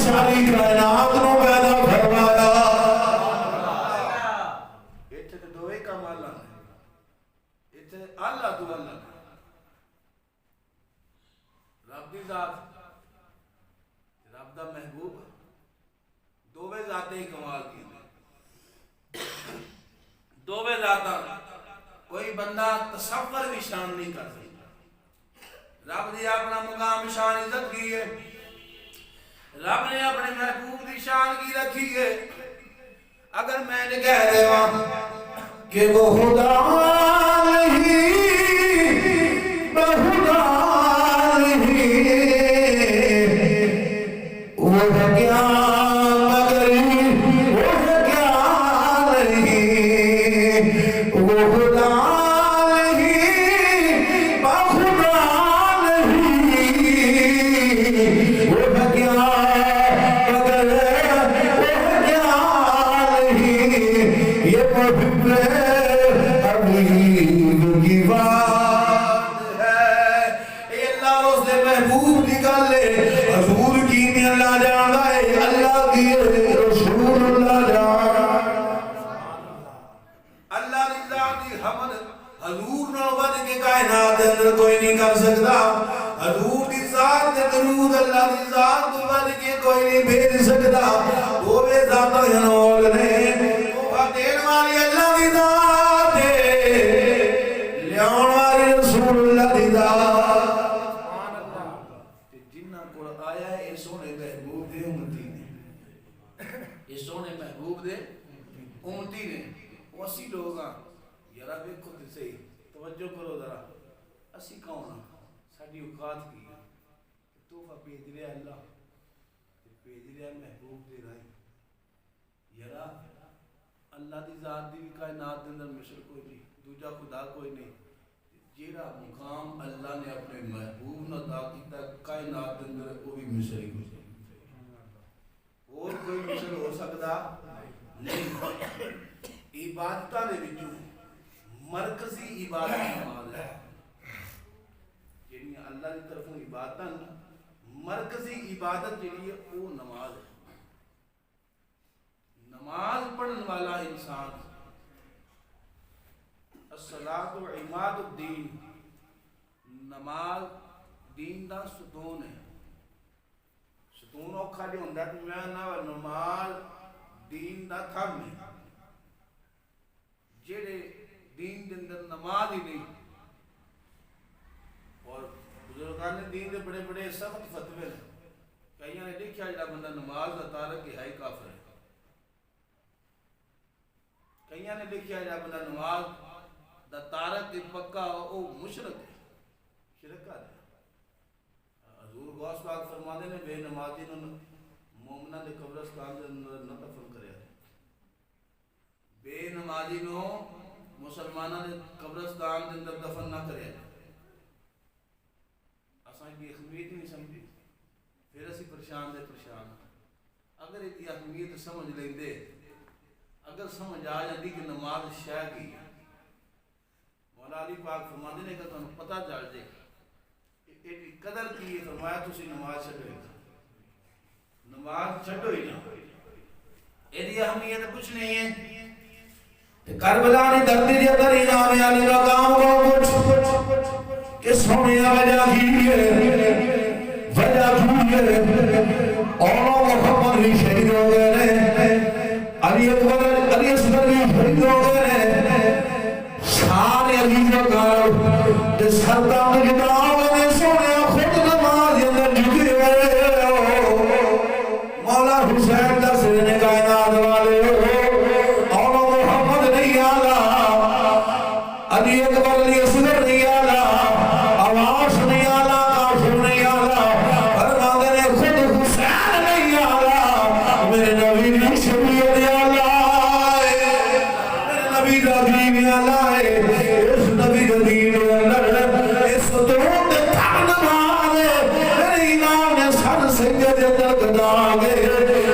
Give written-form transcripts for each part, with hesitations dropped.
ساری کائنات نو پیدا فرمایا ایتھے تے دوے کام اللہ نے ایتھے اللہ تو اللہ نے رب دی ذات رب دا محبوب دوے ذاتیں ہی کمال کی دوے ذاتاں کوئی بندہ تصور بھی شان نہیں کر سکتا رب نے اپنا مقام شان عزت کی ہے رب نے اپنے محبوب دی شان کی رکھی ہے اگر میں نے کہہ رہے ہوں کہ وہ خدا نہیں بہدا نہیں وہ ہے کیا مگر وہ ہے کیا نہیں وہ خدا نہیں بہدا نہیں وہ ہے کیا مگر وہ ہے کیا نہیں یہ محب حبیب کی بات ہے اے اللہ اس دے محبوب دی گل ہے حضور کی میں اللہ جانا ہے اللہ کی رسول اللہ جانا اللہ دی ذات دی حمد حضور نال ود کے کائنات دے اندر کوئی نہیں کر سکتا حضور دی ذات تے درود اللہ دی ذات تو ود کے کوئی نہیں بھیج سکتا دوویں ذاتاں انول نے توبہ دین والی اللہ دی ذات ہے لیاون والی رسول اللہ دی ذات سبحان اللہ تے جنہاں کول آیا ہے اے سونے محبوب دے امتی نے اے سونے محبوب دے امتی نے وہ اسی لوگ ہاں یارا دیکھو تے صحیح توجہ کرو ذرا اسی کون ہاں ساڈی اوقات کی ہے تحفہ بھیج رہا اللہ بھیج رہا محبوب دے راہیں یارا اللہ دی ذات دی بھی کائنات دے اندر مثل کوئی نہیں دوجا خدا کوئی نہیں جیڑا مقام اللہ نے اپنے محبوب نہ عطا کیتا کائنات دے اندر وہ بھی مثل ہی کوئی اور کوئی مثل ہو سکتا نہیں عبادتاں دے وچوں مرکزی عبادت نماز ہے جڑی اللہ دی طرفوں عبادتاں مرکزی عبادت جڑی ہے وہ نماز ہے نماز پڑھن والا انسان الصلاۃ عماد الدین نماز دین دا ستون ہے ستون اوکھا جو ہوندا تے میں نہ نماز دین دا تھم ہے جڑے دین دے اندر نماز ہی نہیں اور بزرگان دین دے بڑے بڑے سخت فتوے ہیں کئیاں نے لکھیا جڑا بندہ نماز دا تارک ہے کافر ہے کئیاں نے لکھیا جڑا بندہ نماز دا تارک پکا او مشرک ہے شرک ہے حضور غوث پاک فرماندے نے بے نمازی نوں مومناں دے قبرستان دے اندر نہ دفن کریا بے نمازی نوں مسلمانوں نے قبرستان کے اندر دفن نہ کرے اساں کی اہمیت نہیں سمجھی پھر اسی پریشان دے پریشان اگر یہ اہمیت سمجھ لیندے اگر سمجھ آ جاتی کہ نماز شے کی ہے مولا علی پاک فرماندے نے کہ تانوں پتہ چل جائے ایڈی قدر کی ہے فرمایا تسی نماز چھڈو نماز چھڈو ہی نہ ایڈی اہمیت کچھ نہیں ہے کربلا نے دردی دیا در امام علی کا کام کو کچھ کہ سونے وجہ کی ہے وجہ کی ہے اور محمد بھی شہید ہو گئے علی اکبر علی اصغر بھی شہید ہو گئے شان علی کا کام کہ سردار جناب نے سونے خود نماز اندر جھکے ہوئے مولا حسین دا سرن کائنات والے علی اکبر علی اصغر نہیں آلا عواش نہیں آلا کافر نہیں آلا فرماندے نے خود حسین نہیں آلا میرے نبی کی شریعت آلا میرے نبی کا دین آلا اس نبی کا دین اندر اس درود تھن مارے میرے امام نے سر سجدے دے اندر گدا گئے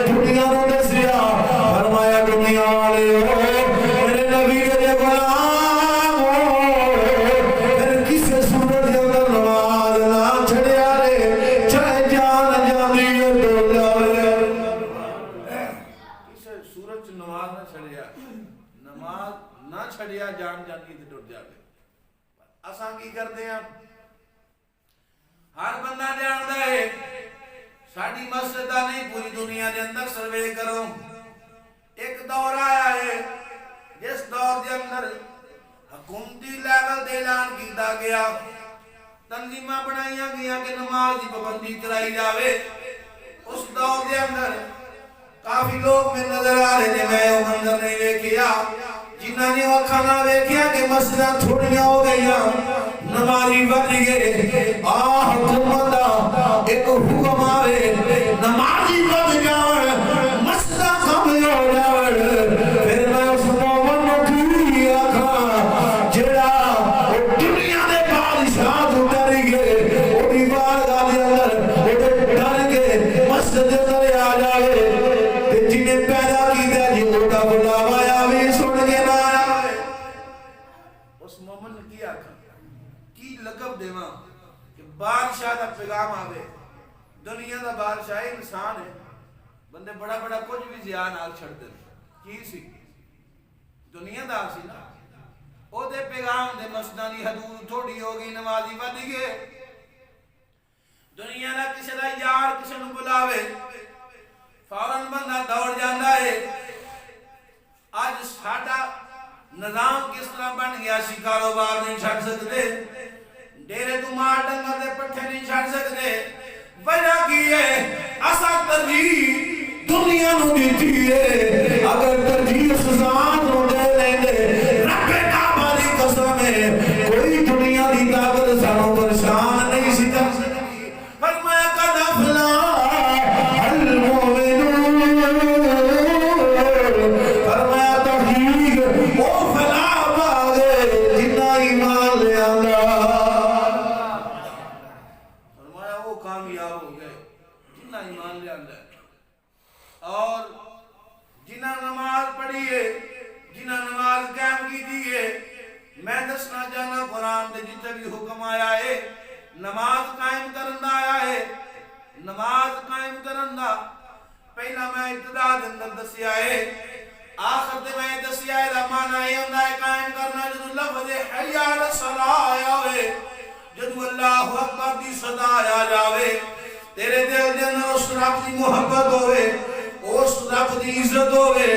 دنیا نو دسیا فرمایا دنیا والے میرے نبی کے غلام نماز نہ چھڑیا رے چاہے جان جاندی ہے ڈولا چھڑیا نماز نہ چھڑیا جان جانی تے ٹوٹ جاوے اساں کی کرتے ہیں ہر بندہ جاندا ہے ساڈی مسجد دا نہیں پوری دنیا دے اندر سروے کرو ایک دور آیا ہے جس دور دے اندر حکومتی لیول دے اعلان کیتا گیا تنظیماں بنائیاں گیا کہ نماز دی پابندی کرائی جاوے اس دور دے اندر کافی لوگ میں نظر آ رہے تھے میں وہ منظر نہیں دیکھیا جنہاں نے وہ کھانا دیکھیا کہ مسجداں تھوڑیاں ہو گئیاں نمازی بن گئے حکومت دا ایک حکم آوے نمازی بن جاون مسجداں کم ہو جاون پھر میں اس مومن نو کی آکھاں جڑا دنیا دے بادشاہ تو ڈر گئے وہ دی بارگاہ دے اندر وہ ڈر کے مسجد دے اندر آ جائے تے جنہیں پیدا کیتا جی اوٹا بلاوا آوے سن کے نہ آوے اس مومن نے کی آکھاں کی لقب دیواں کہ بادشاہ دا پیغام آوے دنیا دا بادشاہ انسان ہے بندے بڑا بڑا کچھ بھی زیان آل چھڑ دے کی سی دنیا دا سی نا او دے پیغام دے مسجداں دی حدود تھوڑی ہو گئی نمازی ود گئے دنیا دا کسی دا یار کسی نو بلاوے فوراً بندہ دوڑ جاندا ہے آج ساڈا نظام کس طرح بن گیا سی کاروبار نہیں چھڑ سکتے ڈیرے تو مار ڈنگر دے پٹھے نہیں چھڑ سکتے وجہ کی ہے اسا ترجیح دنیا نو دیتی ہے اگر ترجیح سزان نو دے لیندے رب کعبہ دی قسم ہے کوئی دنیا دی طاقت سانو پریشان نہیں سی کر سکتی فرمایا قد افلاح المؤمنون فرمایا تحقیق او فلاح پاگے جنہ ایمان لے آندا فرمایا وہ کامیاب ہو گئے جنہ ایمان لے آندا اور جنہ نماز پڑھی ہے جنہ نماز قائم کی دی ہے میں دسنا چاہنا قرآن دے جتنے بھی حکم آیا ہے نماز قائم کرنا آیا ہے نماز قائم کرنا پہلا میں ابتدا دن دسیا ہے آخر دے میں دسیا ہے معنی یہ ہوتا ہے قائم کرنا جدو لفظ حی علی الصلاۃ آیا ہوئے جدو اللہ اکبر دی صدا آیا جاوے تیرے دل دے اندر اس رب دی محبت ہوئے اس رب دی عزت ہوئے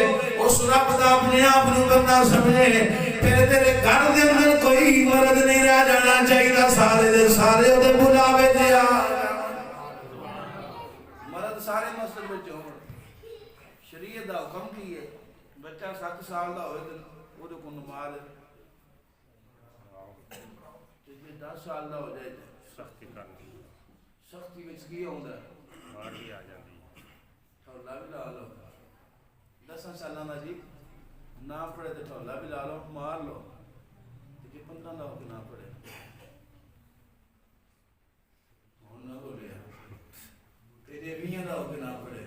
اس رب دا اپنے آپ نو بندہ سمجھے پھر تیرے گھر دے اندر کوئی مرد نہیں رہ جانا چاہیے سارے دے سارے دے بلاوے دے آ مرد سارے مسجد وچ ہون شریعت دا حکم کی ہے بچہ 7 سال دا ہوئے تے او دے کو نماز جے 10 سال دا ہو جائے سختی کرنی سختی وچ کی ہوندا مار بھی آ جاندی ٹھولا بھی لا لو 10 سالاں دا جی نہ پڑھے تے ٹھولا بھی لا لو مار لو تے 15 دا ہو کے نہ پڑھے ہن نہ بولیا تے جے 20 دا ہو کے نہ پڑھے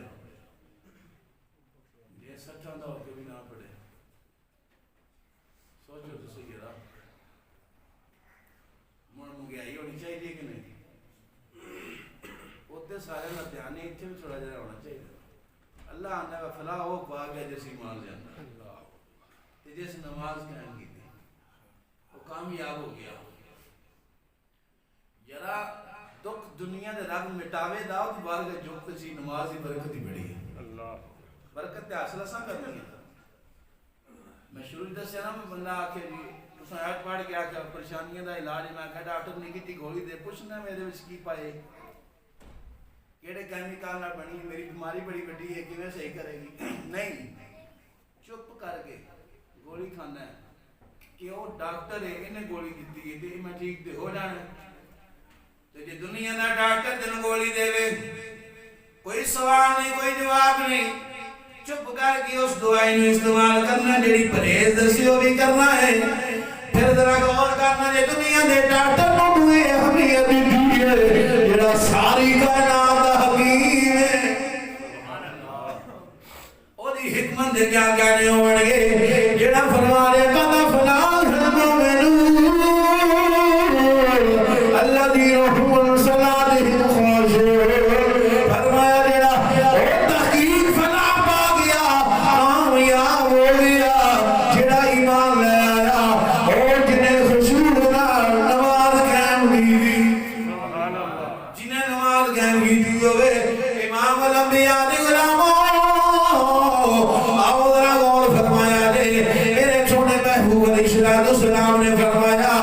جے 60 دا ہو کے بھی نہ پڑھے سوچو تو صحیح ہے من مہنگائی ہونی چاہیے کہ نہیں اوتے سارے نہ دھیان نہیں اتنے بھی تھوڑا جہا ہونا چاہیے اللہ آنے کا فلاح ہو پا گیا جیسی مان جانا تے جیس نماز قائم کی تھی وہ کامیاب ہو گیا جرا دکھ دنیا دے رب مٹاوے دا دی بارگاہ جو کسی نماز دی برکت ہی بڑی ہے اللہ برکت تے حاصل اساں کرنی ہے میں شروع دسیا نا میں بندہ آکھے جی تساں آیت پڑھ کے آکھیا پریشانیاں دا علاج میں آکھیا ڈاکٹر نے کیتی گولی دے پوچھنا میرے وچ کی پائے کیڑے کیمیکل نال بنی میری بیماری بڑی بڑی ہے کیویں صحیح کرے گی نہیں چپ کر کے گولی کھانا ہے کہ وہ ڈاکٹر ہے انہیں گولی دیتی ہے تے میں ٹھیک تے ہو جانا تے جے دنیا دا ڈاکٹر تینوں گولی دے وے کوئی سوال نہیں کوئی جواب نہیں چپ کر کے اس دوائی نو استعمال کرنا جڑی پرہیز دسی وہ بھی کرنا ہے پھر ذرا غور کرنا جے دنیا دے ڈاکٹر نو دوے اہمیت دی ہے جڑا ساری کائنات دا حکیم ہے او دی حکمت دے کیا کہنے ہون گے جڑا فرما دے قد فلاح المؤمنون الذین هم عن صلاتهم خاشعون فرمایا جڑا او تحقیق فلاح پا گیا کامیاب ہو ہوئے امام الانبیاء دی غلاموں آؤ ذرا غور فرمایا جے میرے چھوٹے محبوب علیہ السلام نے فرمایا